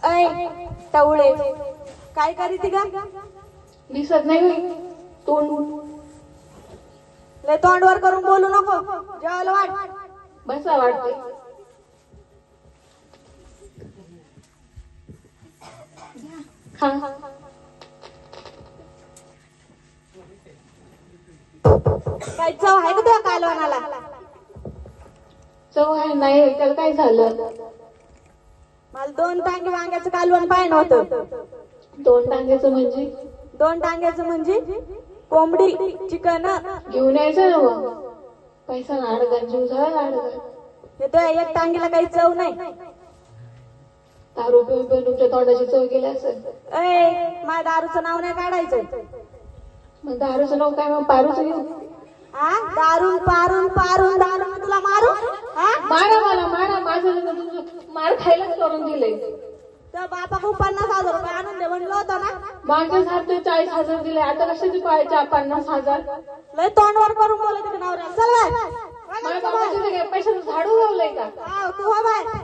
ऐ टवळे काय करीती गा? दिसत नाही तोंड. लय तोंडवर करून बोलू नको. जेवायला वाट. बसा वाटते. खा. काय चव आहे का तुझ्या कालवणाला? चव आहे नाही त्याला काय झालं? मला 2 टांगे वांग्याचं कालवण पाहिजे होतं. 2 टांग्याचं म्हणजे? 2 टांग्याचं म्हणजे कोंबडी चिकन घेऊन यायचं ना मग. पैसा ना अडगा जीव झाला अडगा. हे तो 1 टांगेला काही चव नाही. दारू पिऊन पिऊन तुमच्या तोंडाची चव गेली असेल. ऐ माझ्या दारूचं नाव नाही काढायचं. मग दारूचं नाव काय मग पारूच घेऊ? हा दारून पारून पारून दारून तुला मारू. हा मारा मला मारा. माझं लग्न तुमचं मार खायलाच करून दिलंय. त्या बापाकडून 50,000 रुपये आणून दे म्हणलं होतं ना. मागच्या सारखे 40,000 दिले. आता कशाची पाहायच्या 50,000? लय तोंडवर करून बोलत नवऱ्या. चल बाय. माझ्या बाबाची पैशाचं झाडू लावलंय का? तू हो बाय.